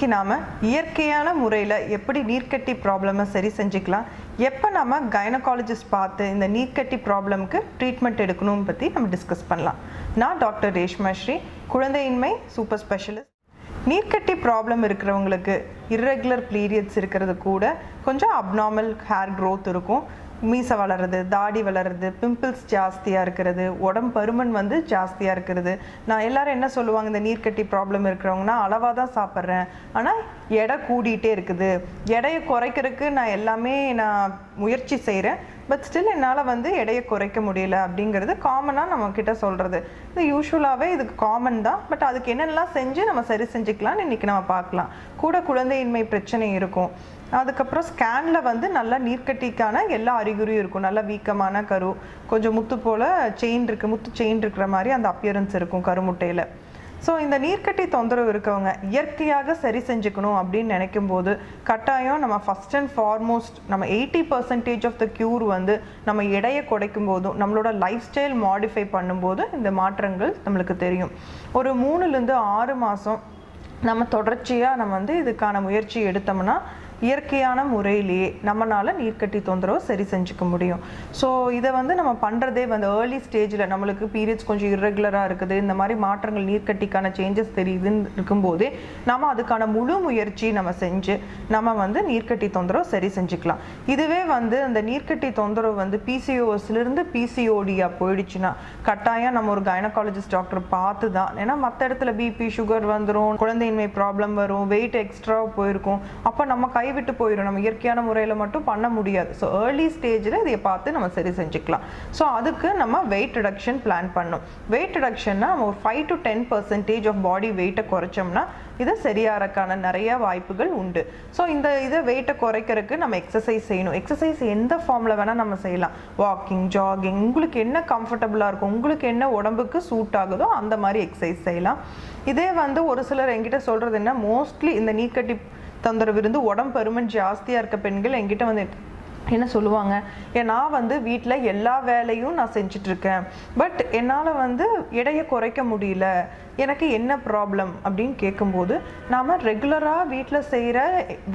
இன்னைக்கு நாம இயற்கையான முறையில் எப்படி நீர்க்கட்டி ப்ராப்ளமை சரி செஞ்சுக்கலாம், எப்போ நம்ம கைனகாலஜிஸ்ட் பார்த்து இந்த நீர்க்கட்டி ப்ராப்ளம்க்கு ட்ரீட்மெண்ட் எடுக்கணும்னு பற்றி நம்ம டிஸ்கஸ் பண்ணலாம். நான் டாக்டர் ரேஷ்மா ஸ்ரீ, குழந்தையின்மை சூப்பர் ஸ்பெஷலிஸ்ட். நீர்க்கட்டி ப்ராப்ளம் இருக்கிறவங்களுக்கு இர்ரெகுலர் பீரியட்ஸ் இருக்கிறது கூட கொஞ்சம் அப்நார்மல் ஹேர் க்ரோத் இருக்கும், மீசை வளருது, தாடி வளருது, பிம்பிள்ஸ் ஜாஸ்தியாக இருக்கிறது, உடம்பு பருமன் வந்து ஜாஸ்தியாக இருக்கிறது. நான் எல்லாரும் என்ன சொல்லுவாங்க, இந்த நீர்க்கட்டி ப்ராப்ளம் இருக்கிறவங்கன்னா அளவாக தான் சாப்பிட்றேன், ஆனால் எடை கூடிகிட்டே இருக்குது, எடையை குறைக்கிறதுக்கு நான் முயற்சி செய்கிறேன், பட் ஸ்டில் என்னால் வந்து எடையை குறைக்க முடியல அப்படிங்கிறது காமனாக நம்மக்கிட்ட சொல்கிறது. இது யூஸ்வலாகவே இதுக்கு காமன் தான், பட் அதுக்கு என்னென்னலாம் செஞ்சு நம்ம சரி செஞ்சுக்கலாம்னு இன்றைக்கி நம்ம பார்க்கலாம். கூட குழந்தையின்மை பிரச்சனை இருக்கும், அதுக்கப்புறம் ஸ்கேனில் வந்து நல்லா நீர்க்கட்டிக்கான எல்லா அறிகுறியும் இருக்கும், நல்லா வீக்கமான கரு, கொஞ்சம் முத்து போல் முத்து செயின் இருக்கிற மாதிரி அந்த அப்பியரன்ஸ் இருக்கும் கருமுட்டையில். ஸோ இந்த நீர்க்கட்டி தொந்தரவு இருக்கவங்க இயற்கையாக சரி செஞ்சுக்கணும் அப்படின்னு நினைக்கும் போது கட்டாயம் நம்ம ஃபஸ்ட் அண்ட் ஃபார்மோஸ்ட் நம்ம 80% ஆஃப் த க்யூர் வந்து நம்ம எடையை குறைக்கும் போதும் நம்மளோட லைஃப் ஸ்டைல் மாடிஃபை பண்ணும்போது இந்த மாற்றங்கள் நம்மளுக்கு தெரியும். ஒரு 3-6 மாதம் நம்ம தொடர்ச்சியாக நம்ம வந்து இதுக்கான முயற்சி எடுத்தோம்னா இயற்கையான முறையிலேயே நம்மளால் நீர்க்கட்டி தொந்தரவை சரி செஞ்சுக்க முடியும். ஸோ இதை வந்து நம்ம பண்ணுறதே வந்து ஏர்லி ஸ்டேஜில் நம்மளுக்கு பீரியட்ஸ் கொஞ்சம் இர்ரெகுலராக இருக்குது, இந்த மாதிரி மாற்றங்கள் நீர்க்கட்டிக்கான சேஞ்சஸ் தெரியுதுன்னு இருக்கும்போதே நம்ம அதுக்கான முழு முயற்சி நம்ம செஞ்சு நம்ம வந்து நீர்க்கட்டி தொந்தரவை சரி செஞ்சுக்கலாம். இதுவே வந்து அந்த நீர்க்கட்டி தொந்தரவு வந்து பிசிஓஎஸ்லேருந்து பிசிஓடியாக போயிடுச்சுன்னா கட்டாயம் நம்ம ஒரு கைனகாலஜிஸ்ட் டாக்டர் பார்த்து தான், ஏன்னா மற்ற இடத்துல பிபி சுகர் வந்துடும், குழந்தையின்மை ப்ராப்ளம் வரும், வெயிட் எக்ஸ்ட்ரா போயிருக்கும், அப்போ நம்ம விட்டு போயிடும், நம்ம இயற்கையான முறையில் மட்டும் பண்ண முடியாது. ஸோ ஏர்லி ஸ்டேஜில் இதை பார்த்து நம்ம சரி செஞ்சுக்கலாம். ஸோ அதுக்கு நம்ம வெயிட் ரிடக்ஷன் பிளான் பண்ணணும். வெயிட் ரிடக்ஷன்னா நம்ம ஒரு 5 to 10% ஆஃப் பாடி வெயிட்டை குறைச்சோம்னா இதை சரியாகிறதுக்கான நிறைய வாய்ப்புகள் உண்டு. ஸோ இதை வெயிட்டை குறைக்கிறதுக்கு நம்ம எக்ஸசைஸ் செய்யணும். எக்ஸசைஸ் எந்த ஃபார்மில் வேணால் நம்ம செய்யலாம், வாக்கிங், ஜாகிங், உங்களுக்கு என்ன கம்ஃபர்டபுளாக இருக்கும், உங்களுக்கு என்ன உடம்புக்கு சூட் ஆகுதோ அந்த மாதிரி எக்ஸசைஸ் செய்யலாம். இதே வந்து ஒரு சிலர் என்கிட்ட சொல்கிறது என்ன, மோஸ்ட்லி இந்த நீர்க்கட்டி தொந்தரவு இருந்து உடம்பு பருமன் ஜாஸ்தியாக இருக்க பெண்கள் என்கிட்ட வந்து என்ன சொல்லுவாங்க, நான் வந்து வீட்டில் எல்லா வேலையும் நான் செஞ்சிட்ருக்கேன், பட் என்னால் வந்து எடையை குறைக்க முடியல, எனக்கு என்ன ப்ராப்ளம் அப்படின்னு கேட்கும்போது நாம் ரெகுலராக வீட்டில் செய்கிற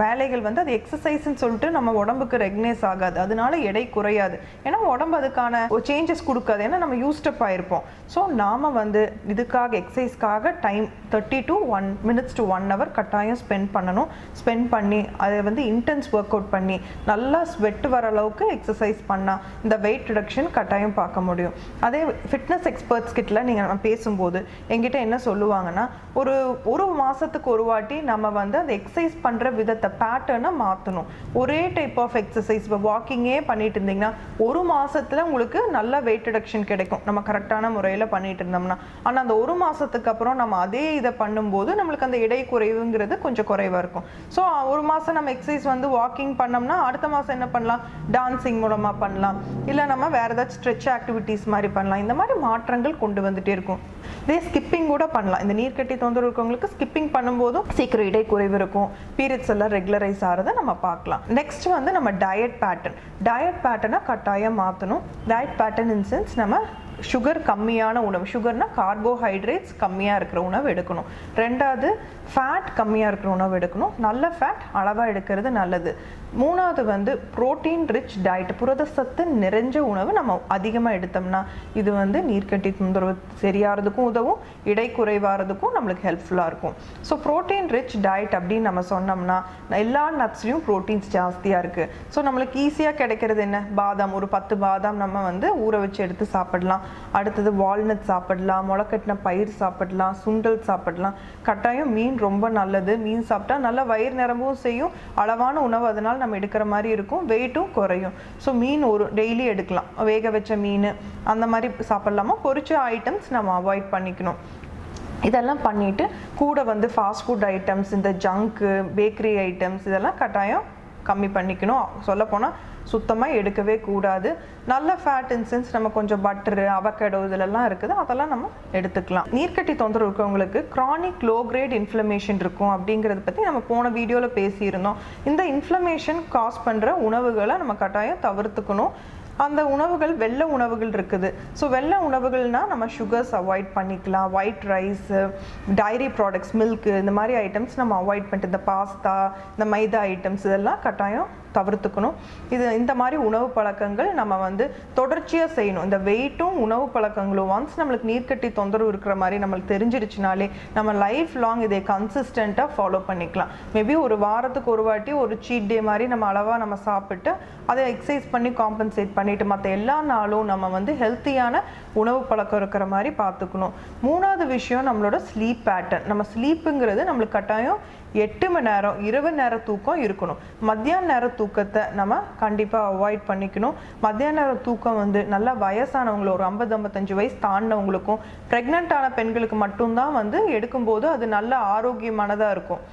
வேலைகள் வந்து அது எக்ஸசைஸ்ன்னு சொல்லிட்டு நம்ம உடம்புக்கு ரெகனைஸ் ஆகாது, அதனால எடை குறையாது, ஏன்னா உடம்பு அதுக்கான சேஞ்சஸ் கொடுக்காது, ஏன்னா நம்ம யூஸ்டப் ஆகிருப்போம். ஸோ நாம் வந்து இதுக்காக எக்ஸசைஸ்க்காக time 30 to 1 minutes to 1 hour கட்டாயம் ஸ்பெண்ட் பண்ணணும். ஸ்பெண்ட் பண்ணி அதை வந்து இன்டென்ஸ் ஒர்க் அவுட் பண்ணி நல்லா ஸ்வெட் வர அளவுக்கு எக்ஸசைஸ் பண்ணால் இந்த வெயிட் ரிடக்ஷன் கட்டாயம் பார்க்க முடியும். அதே ஃபிட்னஸ் எக்ஸ்பர்ட்ஸ் கிட்ட நீங்கள் பேசும்போது எங்கிட்ட என்ன சொல்லுவாங்கன்னா, ஒரு மாசத்துக்கு ஒரு வாட்டி நம்ம வந்து அந்த எக்ஸசைஸ் பண்ற விதத்தை பேட்டர்னை மாற்றணும். ஒரே டைப் ஆஃப் எக்ஸசைஸ் இப்போ வாக்கிங்கே பண்ணிட்டு இருந்தீங்கன்னா ஒரு மாசத்துல உங்களுக்கு நல்ல வெயிட் ரிடக்ஷன் கிடைக்கும் நம்ம கரெக்டான முறையில் பண்ணிட்டு இருந்தோம்னா. ஆனால் அந்த ஒரு மாசத்துக்கு அப்புறம் நம்ம அதே இதை பண்ணும்போது நம்மளுக்கு அந்த எடை குறைவுங்கிறது கொஞ்சம் குறைவாக இருக்கும். ஸோ ஒரு மாதம் நம்ம எக்ஸசைஸ் வந்து வாக்கிங் பண்ணோம்னா அடுத்த மாதம் என்ன பண்ணலாம், டான்சிங் மூலமாக பண்ணலாம், இல்லை நம்ம வேறு ஏதாச்சும் ஸ்ட்ரெச் ஆக்டிவிட்டீஸ் மாதிரி பண்ணலாம். இந்த மாதிரி மாற்றங்கள் கொண்டு வந்துட்டே இருக்கும். இதே ஸ்கிப்பிங் கூட பண்ணலாம். இந்த நீர்க்கட்டி தொந்தரவு இருக்கவங்களுக்கு ஸ்கிப்பிங் பண்ணும்போதும் சீக்கிரம் இடை குறைவு இருக்கும், பீரியட்ஸ் எல்லாம் ரெகுலரைஸ் ஆகிறத நம்ம பார்க்கலாம். நெக்ஸ்ட் வந்து நம்ம டயட் பேட்டர்னை கட்டாயம் மாற்றணும். டயட் பேட்டர்ன் இன் சென்ஸ் நம்ம சுகர் கம்மியான உணவு, சுகர்னா கார்போஹைட்ரேட்ஸ் கம்மியாக இருக்கிற உணவு எடுக்கணும். ரெண்டாவது ஃபேட் கம்மியாக இருக்கிற உணவு எடுக்கணும், நல்ல ஃபேட் அளவாக எடுக்கிறது நல்லது. மூணாவது வந்து ப்ரோட்டீன் ரிச் டயட், புரதச்சத்து நிறைஞ்ச உணவு நம்ம அதிகமாக எடுத்தோம்னா இது வந்து நீர்க்கட்டி தொந்தரவு சரியாகிறதுக்கும் உதவும், இடை குறைவாகிறதுக்கும் நம்மளுக்கு ஹெல்ப்ஃபுல்லாக இருக்கும். ஸோ ப்ரோட்டீன் ரிச் டயட் அப்படின்னு நம்ம சொன்னோம்னா எல்லா நட்ஸ்லையும் ப்ரோட்டீன்ஸ் ஜாஸ்தியாக இருக்குது. ஸோ நம்மளுக்கு ஈஸியாக கிடைக்கிறது என்ன, பாதாம், ஒரு 10 பாதாம் நம்ம வந்து ஊற வச்சு எடுத்து சாப்பிடலாம். அடுத்தது வால்நட் சாப்பிடலாம், முளைக்கட்டின பயிர் சாப்பிடலாம், சுண்டல் சாப்பிடலாம். கட்டாயம் மீன் ரொம்ப நல்லது, மீன் சாப்பிட்டா நல்லா வயிறு நிரம்பவும் செய்யும், அளவான உணவு அதனால் நம்ம எடுக்கிற மாதிரி இருக்கும், வெயிட்டும் குறையும். ஸோ மீன் ஒரு டெய்லி எடுக்கலாம், வேக வச்ச மீன் அந்த மாதிரி சாப்பிடலாமா. பொரிச்ச ஐட்டம்ஸ் நம்ம அவாய்ட் பண்ணிக்கணும். இதெல்லாம் பண்ணிட்டு கூட வந்து ஃபாஸ்ட் ஃபுட் ஐட்டம்ஸ், இந்த ஜங்க்கு, பேக்கரி ஐட்டம்ஸ் இதெல்லாம் கட்டாயம் கம்மி பண்ணிக்கணும். சொல்லப்போனால் சுத்தமாக எடுக்கவே கூடாது. நல்ல ஃபேட் இன்சென்ஸ் நம்ம கொஞ்சம் பட்டரு, அவகேடோ இதெல்லாம் இருக்குது, அதெல்லாம் நம்ம எடுத்துக்கலாம். நீர்க்கட்டி தொந்தரவு இருக்கவங்களுக்கு க்ரானிக் லோ கிரேட் இன்ஃப்ளமேஷன் இருக்கும் அப்படிங்கிறத பற்றி நம்ம போன வீடியோவில் பேசியிருந்தோம். இந்த இன்ஃப்ளமேஷன் காஸ் பண்ணுற உணவுகளை நம்ம கட்டாயம் தவிர்த்துக்கணும். அந்த உணவுகள் வெள்ளை உணவுகள் இருக்குது. ஸோ வெள்ளை உணவுகள்னால் நம்ம சுகர்ஸ் அவாய்ட் பண்ணிக்கலாம். White rice, diary products, milk, இந்த மாதிரி ஐட்டம்ஸ் நம்ம அவாய்ட் பண்ணிட்டு, இந்த பாஸ்தா, இந்த மைதா ஐட்டம்ஸ் இதெல்லாம் கட்டாயம் தவிர்த்துக்கணும். இந்த மாதிரி உணவு பழக்கங்கள் நம்ம வந்து தொடர்ச்சியாக செய்யணும். இந்த வெயிட்டும் உணவு பழக்கங்களும் ஒன்ஸ் நம்மளுக்கு நீர்க்கட்டி தொந்தரவு இருக்கிற மாதிரி நம்மளுக்கு தெரிஞ்சிருச்சுனாலே நம்ம லைஃப் லாங் இதை கன்சிஸ்டண்ட்டாக ஃபாலோ பண்ணிக்கலாம். மேபி ஒரு வாரத்துக்கு ஒரு வாட்டி ஒரு சீட் டே மாதிரி நம்ம அளவாக நம்ம சாப்பிட்டு அதை எக்ஸசைஸ் பண்ணி காம்பன்சேட் பண்ணிட்டு மற்ற எல்லா நாளும் நம்ம வந்து ஹெல்த்தியான உணவு பழக்கம் இருக்கிற மாதிரி பார்த்துக்கணும். மூணாவது விஷயம் நம்மளோட ஸ்லீப் பேட்டர்ன். நம்ம ஸ்லீப்புங்கிறது நம்மளுக்கு கட்டாயம் 8 மணி நேரம் இரவு நேர தூக்கம் இருக்கணும். மத்தியான நேர தூக்கத்தை நம்ம கண்டிப்பாக அவாய்ட் பண்ணிக்கணும். மத்தியான நேர தூக்கம் வந்து நல்லா வயசானவங்களும் ஒரு 50-55 வயசு தாண்டினவங்களுக்கும் ப்ரெக்னென்ட்டான பெண்களுக்கு மட்டும்தான் வந்து எடுக்கும்போது அது நல்ல ஆரோக்கியமானதாக இருக்கும்.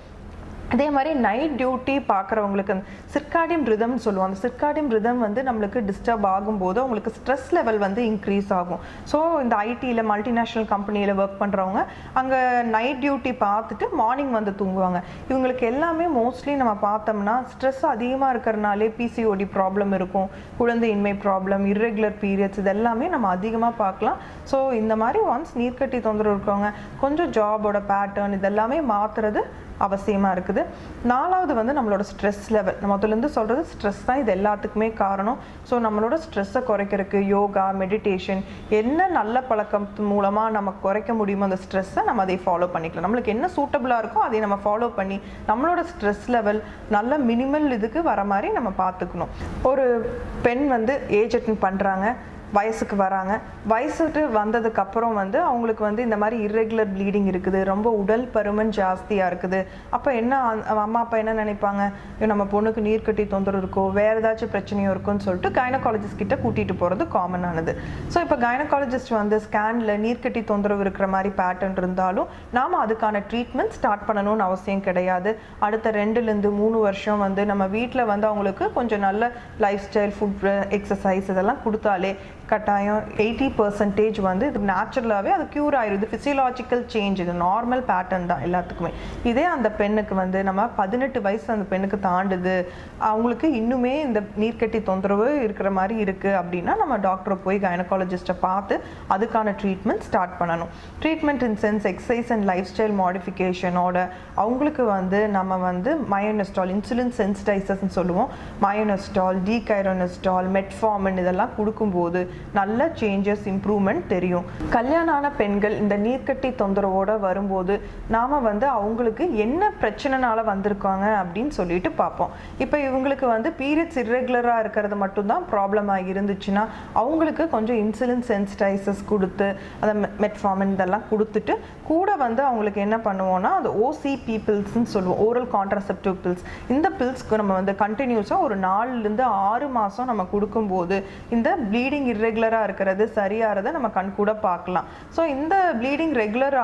அதே மாதிரி நைட் டியூட்டி பார்க்குறவங்களுக்கு அந்த சிர்காடியம் ரிதம்னு சொல்லுவோம். அந்த சிர்காடியம் ரிதம் வந்து நம்மளுக்கு டிஸ்டர்ப் ஆகும்போது அவங்களுக்கு ஸ்ட்ரெஸ் லெவல் வந்து இன்க்ரீஸ் ஆகும். ஸோ இந்த ஐடியில் மல்டிநேஷ்னல் கம்பெனியில் ஒர்க் பண்ணுறவங்க அங்கே நைட் டியூட்டி பார்த்துட்டு மார்னிங் வந்து தூங்குவாங்க. இவங்களுக்கு எல்லாமே மோஸ்ட்லி நம்ம பார்த்தோம்னா ஸ்ட்ரெஸ் அதிகமாக இருக்கிறனாலே பிசிஓடி ப்ராப்ளம் இருக்கும், குழந்தையின்மை ப்ராப்ளம், இர்ரெகுலர் பீரியட்ஸ், இது எல்லாமே நம்ம அதிகமாக பார்க்கலாம். ஸோ இந்த மாதிரி ஒன்ஸ் நீர்க்கட்டி தொந்தரவு இருக்கிறவங்க கொஞ்சம் ஜாபோட பேட்டர்ன் இதெல்லாமே மாற்றுறது அவசியமாக இருக்குது. நாலாவது வந்து நம்மளோட ஸ்ட்ரெஸ் லெவல். நம்ம முதலேருந்து சொல்கிறது ஸ்ட்ரெஸ் தான் இது எல்லாத்துக்குமே காரணம். ஸோ நம்மளோட ஸ்ட்ரெஸ்ஸை குறைக்கிறதுக்கு யோகா, மெடிடேஷன், என்ன நல்ல பழக்கம் மூலமாக நம்ம குறைக்க முடியுமோ அந்த ஸ்ட்ரெஸ்ஸை நம்ம அதை ஃபாலோ பண்ணிக்கலாம். நம்மளுக்கு என்ன சூட்டபுளாக இருக்கோ அதை நம்ம ஃபாலோ பண்ணி நம்மளோட ஸ்ட்ரெஸ் லெவல் நல்ல மினிமல் இதுக்கு வர மாதிரி நம்ம பார்த்துக்கணும். ஒரு பெண் வந்து ஏஜ் அட்டன் பண்ணுறாங்க, வயசுக்கு வராங்க. வயசுக்கு வந்ததுக்கப்புறம் வந்து அவங்களுக்கு வந்து இந்த மாதிரி இர்ரெகுலர் ப்ளீடிங் இருக்குது, ரொம்ப உடல் பருமன் ஜாஸ்தியாக இருக்குது. அப்போ என்ன அம்மா அப்பா என்ன நினைப்பாங்க, நம்ம பொண்ணுக்கு நீர்க்கட்டி தொந்தரவு இருக்கோ வேறு ஏதாச்சும் பிரச்சனையும் இருக்குன்னு சொல்லிட்டு கைனகாலஜிஸ்ட் கிட்ட கூட்டிகிட்டு போகிறது காமனானது. ஸோ இப்போ கைனகாலஜிஸ்ட் வந்து ஸ்கேனில் நீர்க்கட்டி தொந்தரவு இருக்கிற மாதிரி பேட்டர்ன் இருந்தாலும் நாம் அதுக்கான ட்ரீட்மெண்ட் ஸ்டார்ட் பண்ணணும்னு அவசியம் கிடையாது. அடுத்த 2-3 வருஷம் வந்து நம்ம வீட்டில் வந்து அவங்களுக்கு கொஞ்சம் நல்ல லைஃப் ஸ்டைல், ஃபுட், எக்ஸசைஸ் இதெல்லாம் கொடுத்தாலே கட்டாயம் 80% வந்து இது நேச்சுரலாகவே அது க்யூர் ஆயிடும். இது ஃபிசியலாஜிக்கல் சேஞ்ச், இது நார்மல் பேட்டர்ன் தான் எல்லாத்துக்குமே. இதே அந்த பெண்ணுக்கு வந்து நம்ம 18 வயசு அந்த பெண்ணுக்கு தாண்டுது, அவங்களுக்கு இன்னுமே இந்த நீர்க்கட்டி தொந்தரவு இருக்கிற மாதிரி இருக்குது அப்படின்னா நம்ம டாக்டரை போய் கைனகாலஜிஸ்ட்டை பார்த்து அதுக்கான ட்ரீட்மெண்ட் ஸ்டார்ட் பண்ணணும். Treatment in sense exercise and lifestyle மாடிஃபிகேஷனோட அவங்களுக்கு வந்து நம்ம வந்து மயோனஸ்டால், இன்சுலின் சென்சிடைசர்ஸ்ன்னு சொல்லுவோம், மயோனஸ்டால், டிகைரோனஸ்டால், மெட்ஃபார்மின் இதெல்லாம் கொடுக்கும்போது நல்ல சேஞ்சஸ், இம்ப்ரூவ்மெண்ட் தெரியும். கல்யாணம் ஆன பெண்கள் இந்த நீர்க்கட்டி தொந்தரவோட வரும்போது நாம வந்து அவங்களுக்கு என்ன பிரச்சனைனால வந்திருக்காங்க அப்படின்னு சொல்லிட்டு பார்ப்போம். இப்போ இவங்களுக்கு வந்து பீரியட்ஸ் இர்ரெகுலராக இருக்கிறது மட்டும்தான் ப்ராப்ளமாக இருந்துச்சுன்னா அவங்களுக்கு கொஞ்சம் இன்சுலின் சென்சிடைசர்ஸ் கொடுத்து அதை மெட்ஃபார்மின் இதெல்லாம் கொடுத்துட்டு கூட வந்து அவங்களுக்கு என்ன பண்ணுவோம்னா அது ஓசிபி பில்ஸ்ன்னு சொல்லுவோம், ஓரல் கான்ட்ராசெப்டிவ் பில்ஸ். இந்த பில்ஸ்க்கு நம்ம வந்து கண்டினியூஸாக ஒரு 4-6 மாதம் நம்ம கொடுக்கும்போது இந்த ப்ளீடிங் இர்ரெகுலராக இருக்கிறது சரியாகிறத நம்ம கண் கூட பார்க்கலாம். ஸோ இந்த ப்ளீடிங் ரெகுலர்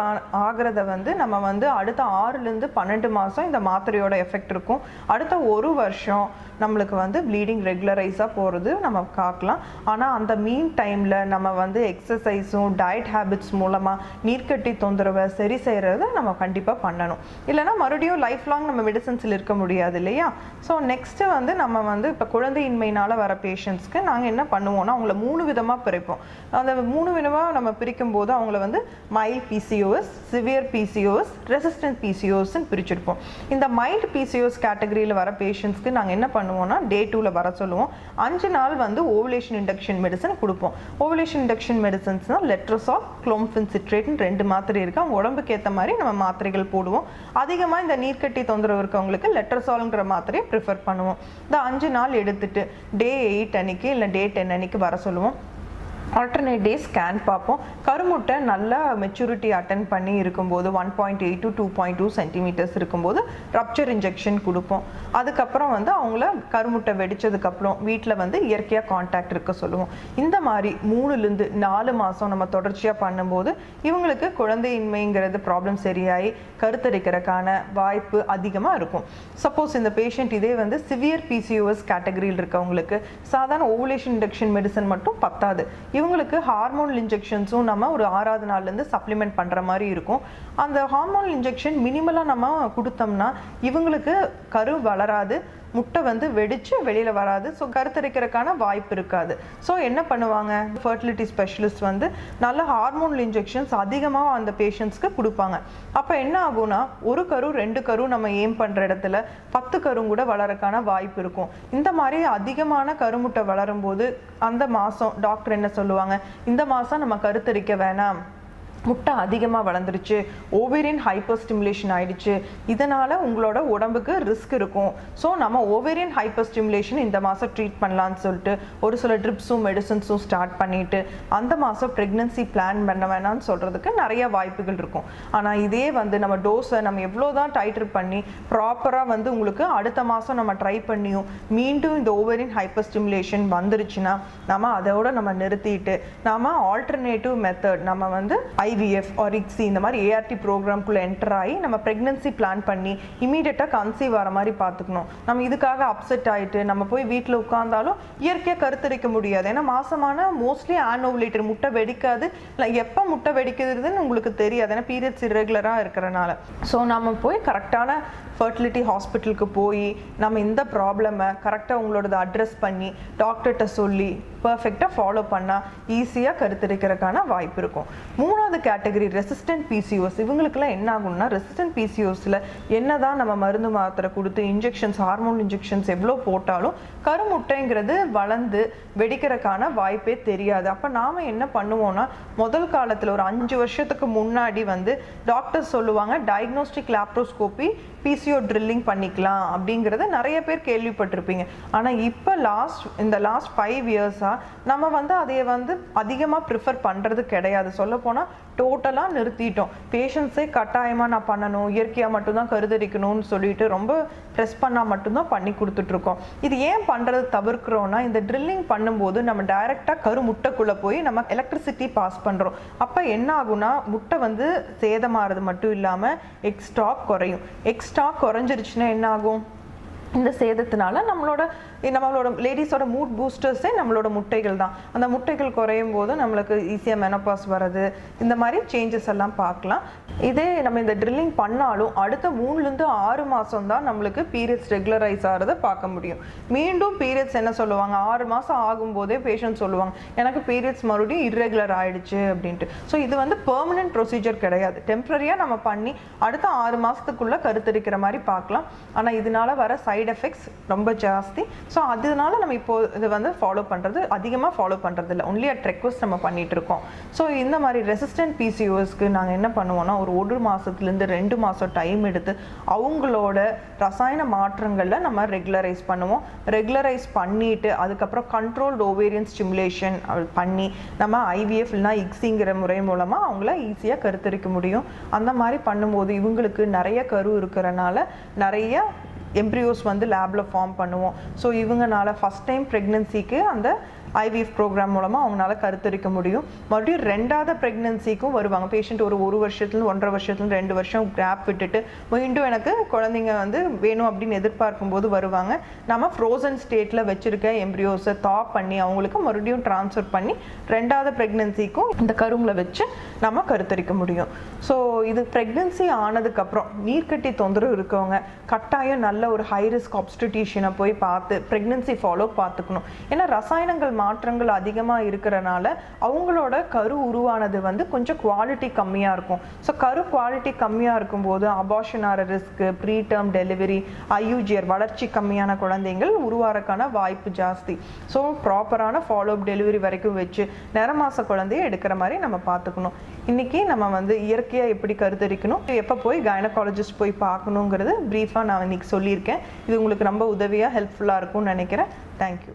ஆகிறத வந்து நம்ம வந்து அடுத்த 6-12 மாதம் இந்த மாத்திரையோட எஃபெக்ட் இருக்கும். அடுத்த 1 வருஷம் நம்மளுக்கு வந்து ப்ளீடிங் ரெகுலரைஸாக போகிறது நம்ம பார்க்கலாம். ஆனால் அந்த மீன் டைமில் நம்ம வந்து எக்ஸசைஸும் டயட் ஹேபிட்ஸ் மூலமாக நீர்க்கட்டி தொந்தரவை சரி செய்கிறத நம்ம கண்டிப்பாக பண்ணணும். இல்லைனா மறுபடியும் லைஃப் லாங் நம்ம மெடிசன்ஸில் இருக்க முடியாது இல்லையா. ஸோ நெக்ஸ்ட்டு வந்து நம்ம வந்து இப்போ குழந்தையின்மையினால் வர பேஷண்ட்ஸ்க்கு நாங்கள் என்ன பண்ணுவோம்னா அவங்கள 3 விதமாக பிரிப்போம். அந்த 3 விதமாக நம்ம பிரிக்கும் போது அவங்கள வந்து mild PCOS, severe PCOS, resistant பிசிஓஎஸ்ன்னு பிரிச்சிருப்போம். இந்த மைல்ட் பிசிஓஎஸ் கேட்டகரியில் வர பேஷண்ட்ஸ்க்கு நாங்கள் என்ன பண்ணுவோம்னா டே 2ல் வர சொல்லுவோம். 5 நாள் வந்து ஓவுலேஷன் இண்டக்ஷன் மெடிசன் கொடுப்போம். ஓவுலேஷன் இண்டக்ஷன் மெடிசன்ஸ்னால் லெட்ரோசால், குளோம்ஃபென் சிட்ரேட்னு 2 மாத்திரை இருக்குது. அவங்க உடம்புக்கு ஏற்ற மாதிரி நம்ம மாத்திரைகள் போடுவோம். அதிகமாக இந்த நீர்க்கட்டி தொந்தரவு இருக்கவங்களுக்கு லெட்ரோசால்ங்கிற மாத்திரையை ப்ரிஃபர் பண்ணுவோம். இந்த 5 நாள் எடுத்துட்டு டே 8 அன்னைக்கு இல்லை டே 10 அன்னைக்கு வர சொல்லுவோம். ஆல்டர்னேட் டே ஸ்கேன் பார்ப்போம். கருமுட்டை நல்லா மெச்சூரிட்டி அட்டன் பண்ணி இருக்கும்போது 1.8 to 2.2 சென்டிமீட்டர்ஸ் இருக்கும்போது ரப்சர் இன்ஜெக்ஷன் கொடுப்போம். அதுக்கப்புறம் வந்து அவங்கள கருமுட்டை வெடிச்சதுக்கப்புறம் வீட்டில் வந்து இயற்கையாக கான்டாக்ட் இருக்க சொல்லுவோம். இந்த மாதிரி 3-4 மாதம் நம்ம தொடர்ச்சியாக பண்ணும்போது இவங்களுக்கு குழந்தையின்மைங்கிறது ப்ராப்ளம் சரியாகி கருத்தரிக்கிறதுக்கான வாய்ப்பு அதிகமாக இருக்கும். சப்போஸ் இந்த பேஷண்ட் இதே வந்து சிவியர் பிசிஓஎஸ் கேட்டகரியில் இருக்கவங்களுக்கு சாதாரண ஓவுலேஷன் இண்டக்ஷன் மெடிசன் மட்டும் பத்தாது. இவங்களுக்கு ஹார்மோனல் இன்ஜெக்ஷன்ஸும் நம்ம ஒரு 6வது நாள்லேருந்து சப்ளிமெண்ட் பண்ணுற மாதிரி இருக்கும். அந்த ஹார்மோனல் இன்ஜெக்ஷன் மினிமலாக நம்ம கொடுத்தோம்னா இவங்களுக்கு கரு வளராது, முட்டை வந்து வெடிச்சு வெளியில் வராது. ஸோ கருத்தரிக்கிறதுக்கான வாய்ப்பு இருக்காது. ஸோ என்ன பண்ணுவாங்க, ஃபர்டிலிட்டி ஸ்பெஷலிஸ்ட் வந்து நல்ல ஹார்மோனல் இன்ஜெக்ஷன்ஸ் அதிகமாக அந்த பேஷண்ட்ஸ்க்கு கொடுப்பாங்க. அப்போ என்ன ஆகும்னா, ஒரு கரு 2 கரு நம்ம ஏம் பண்ணுற இடத்துல 10 கரும் கூட வளரக்கான வாய்ப்பு இருக்கும். இந்த மாதிரி அதிகமான கருமுட்டை வளரும் போது அந்த மாதம் டாக்டர் என்ன சொல்லுவாங்க, இந்த மாதம் நம்ம கருத்தரிக்க வேணாம், முட்டை அதிகமாக வளர்ந்துருச்சு, ஓவேரியன் ஹைப்பர் ஸ்டிமுலேஷன் ஆயிடுச்சு, இதனால் உங்களோட உடம்புக்கு ரிஸ்க் இருக்கும். ஸோ நம்ம ஓவேரியன் ஹைப்பர் ஸ்டிமுலேஷன் இந்த மாதம் ட்ரீட் பண்ணலான்னு சொல்லிட்டு ஒரு சில ட்ரிப்ஸும் மெடிசன்ஸும் ஸ்டார்ட் பண்ணிவிட்டு அந்த மாதம் ப்ரெக்னன்சி பிளான் பண்ண வேணாம்னு சொல்கிறதுக்கு நிறைய வாய்ப்புகள் இருக்கும். ஆனால் இதே வந்து நம்ம டோஸை நம்ம எவ்வளோ தான் டைட்டர் பண்ணி ப்ராப்பராக வந்து உங்களுக்கு அடுத்த மாதம் நம்ம ட்ரை பண்ணியும் மீண்டும் இந்த ஓவேரியன் ஹைப்பர் ஸ்டிமுலேஷன் வந்துருச்சுன்னா நம்ம அதோட நம்ம நிறுத்திட்டு நம்ம ஆல்டர்னேட்டிவ் மெத்தட் நம்ம வந்து IVF or ICSI இந்த மாதிரி ART ப்ரோக்ராம்குள்ளே என்டர் ஆகி நம்ம ப்ரெக்னன்சி பிளான் பண்ணி இமீடியட்டாக கன்சீவ் வர மாதிரி பார்த்துக்கணும். நம்ம இதுக்காக அப்செட் ஆகிட்டு நம்ம போய் வீட்டில் உட்காந்தாலும் இயற்கையாக கருத்தரிக்க முடியாது. ஏன்னா மாசமான மோஸ்ட்லி ஆனோவுலேட்டர் முட்டை வெடிக்காது, இல்லை எப்போ முட்டை வெடிக்கிறதுன்னு உங்களுக்கு தெரியாது, ஏன்னா பீரியட்ஸ் இரெகுலராக இருக்கிறனால. ஸோ நம்ம போய் கரெக்டான ஃபர்டிலிட்டி ஹாஸ்பிட்டலுக்கு போய் நம்ம இந்த ப்ராப்ளமை கரெக்டாக உங்களோடது அட்ரஸ் பண்ணி டாக்டர்கிட்ட சொல்லி பர்ஃபெக்டாக ஃபாலோ பண்ணால் ஈஸியாக கருத்தரிக்கிறதுக்கான வாய்ப்பு இருக்கும். மூணாவது கேட்டகரி ரெசிஸ்டன்ட் PCOS. இவங்களுக்குலாம் என்ன ஆகும்னா, ரெசிஸ்டன்ட் PCOSல என்ன தான் நம்ம மருந்து மாத்திரை கொடுத்து இன்ஜெக்ஷன்ஸ் ஹார்மோன் இன்ஜெக்ஷன்ஸ் எவ்வளோ போட்டாலும் கருமுட்டைங்கிறது வளர்ந்து வெடிக்கிறதுக்கான வாய்ப்பே தெரியாது. அப்போ நாம் என்ன பண்ணுவோம்னா, முதல் காலத்தில் ஒரு 5 வருஷத்துக்கு முன்னாடி வந்து டாக்டர் சொல்லுவாங்க டயக்னோஸ்டிக் லேப்ரோஸ்கோபி PCO ட்ரில்லிங் பண்ணிக்கலாம் அப்படிங்கிறத நிறைய பேர் கேள்விப்பட்டிருப்பீங்க. ஆனால் இப்போ இந்த லாஸ்ட் 5 இயர்ஸாக நம்ம வந்து அதையை வந்து அதிகமாக ப்ரிஃபர் பண்ணுறது கிடையாது. சொல்லப்போனால் டோட்டலாக நிறுத்திட்டோம். பேஷண்ட்ஸே கட்டாயமாக நான் பண்ணணும், இயற்கையாக மட்டும்தான் கருதரிக்கணும்னு சொல்லிட்டு ரொம்ப ப்ரெஸ் பண்ணால் மட்டும்தான் பண்ணி கொடுத்துட்ருக்கோம். இது ஏன் பண்ணுறது தவிர்க்கிறோன்னா, இந்த ட்ரில்லிங் பண்ணும்போது நம்ம டைரெக்டாக கரு முட்டைக்குள்ளே போய் நம்ம எலக்ட்ரிசிட்டி பாஸ் பண்ணுறோம். அப்போ என்ன ஆகுனா, முட்டை வந்து சேதமாகிறது மட்டும் இல்லாமல் எக்ஸ்டாக் குறையும். எக்ஸ்டாக் குறைஞ்சிருச்சுன்னா என்ன ஆகும், இந்த சேதத்தினால நம்மளோட லேடிஸோட மூட் பூஸ்டர்ஸே நம்மளோட முட்டைகள் தான். அந்த முட்டைகள் குறையும் போது நம்மளுக்கு ஈஸியாக மெனோபாஸ் வர்றது, இந்த மாதிரி சேஞ்சஸ் எல்லாம் பார்க்கலாம். இதே நம்ம இந்த ட்ரில்லிங் பண்ணாலும் அடுத்த 3லேருந்து 6 மாதம் தான் நம்மளுக்கு பீரியட்ஸ் ரெகுலரைஸ் ஆகிறத பார்க்க முடியும். மீண்டும் பீரியட்ஸ் என்ன சொல்லுவாங்க, 6 மாதம் ஆகும்போதே பேஷண்ட் சொல்லுவாங்க எனக்கு பீரியட்ஸ் மறுபடியும் இர்ரெகுலர் ஆகிடுச்சு அப்படின்ட்டு. ஸோ இது வந்து பெர்மனன்ட் ப்ரொசீஜர் கிடையாது, டெம்பரரியாக நம்ம பண்ணி அடுத்த 6 மாதத்துக்குள்ளே கருத்தரிக்கிற மாதிரி பார்க்கலாம். ஆனால் இதனால வர சைடு எஃபெக்ட்ஸ் ரொம்ப ஜாஸ்தி. ஸோ அதனால நம்ம இப்போ இது வந்து அதிகமாக ஃபாலோ பண்ணுறது இல்லை, ஒன்லி அட் ரெக்வஸ்ட் நம்ம பண்ணிட்டு இருக்கோம். ஸோ இந்த மாதிரி ரெசிஸ்டன்ட் PCOSக்கு நாங்கள் என்ன பண்ணுவோம்னா, ஒரு 1 மாதத்துலேருந்து 2 மாதம் டைம் எடுத்து அவங்களோட ரசாயன மாற்றங்களில் நம்ம ரெகுலரைஸ் பண்ணுவோம். ரெகுலரைஸ் பண்ணிட்டு அதுக்கப்புறம் கண்ட்ரோல்டு ஓவேரியன் ஸ்டிமுலேஷன் பண்ணி நம்ம IVF இல்லைனா ICSIங்கிற முறை மூலமாக அவங்கள ஈஸியாக கருத்தரிக்க முடியும். அந்த மாதிரி பண்ணும்போது இவங்களுக்கு நிறைய கரு இருக்கிறனால நிறைய எம்ப்ரியோஸ் வந்து லேபில் ஃபார்ம் பண்ணுவோம். ஸோ இவங்கனால ஃபஸ்ட் டைம் ப்ரெக்னன்சிக்கு அந்த IVF ப்ரோக்ராம் மூலமாக அவங்களால கருத்தரிக்க முடியும். மறுபடியும் 2வது ப்ரெக்னன்சிக்கும் வருவாங்க பேஷண்ட். ஒரு வருஷத்துலேருந்து 1.5 வருஷத்துலேருந்து 2 வருஷம் கேப் விட்டுட்டு மீண்டும் எனக்கு குழந்தைங்க வந்து வேணும் அப்படின்னு எதிர்பார்க்கும் போது வருவாங்க. நம்ம ஃப்ரோசன் ஸ்டேட்டில் வச்சுருக்க எம்ப்ரியோஸை தாப் பண்ணி அவங்களுக்கு மறுபடியும் ட்ரான்ஸ்ஃபர் பண்ணி 2வது ப்ரெக்னன்சிக்கும் இந்த கருங்களை வச்சு நம்ம கருத்தரிக்க முடியும். ஸோ இது ப்ரெக்னன்சி ஆனதுக்கப்புறம் நீர்க்கட்டி தொந்தரவு இருக்கவங்க கட்டாயம் நல்ல ஒரு ஹை ரிஸ்க் ஆப்ஸ்டிடிஷியனை போய் பார்த்து ப்ரெக்னன்சி ஃபாலோ பார்த்துக்கணும். ஏன்னா ரசாயனங்கள் மாற்றங்கள் அதிகமாக இருக்கிறனால அவங்களோட கரு உருவானது வந்து கொஞ்சம் குவாலிட்டி கம்மியாக இருக்கும். ஸோ கரு குவாலிட்டி கம்மியாக இருக்கும்போது அபார்ஷன் ஆகிற risk, pre term delivery, IUGR வளர்ச்சி கம்மியான குழந்தைகள் உருவாறக்கான வாய்ப்பு ஜாஸ்தி. ஸோ ப்ராப்பரான ஃபாலோஅப் டெலிவரி வரைக்கும் வச்சு நிறமாச குழந்தைய எடுக்கிற மாதிரி நம்ம பார்த்துக்கணும். இன்றைக்கி நம்ம வந்து இயற்கையாக எப்படி கருத்தரிக்கணும், எப்போ போய் கைனகாலஜிஸ்ட் போய் பார்க்கணுங்கிறது ப்ரீஃபாக நான் இன்றைக்கி சொல்லியிருக்கேன். இது உங்களுக்கு ரொம்ப உதவியாக ஹெல்ப்ஃபுல்லாக இருக்கும்னு நினைக்கிறேன். தேங்க்யூ.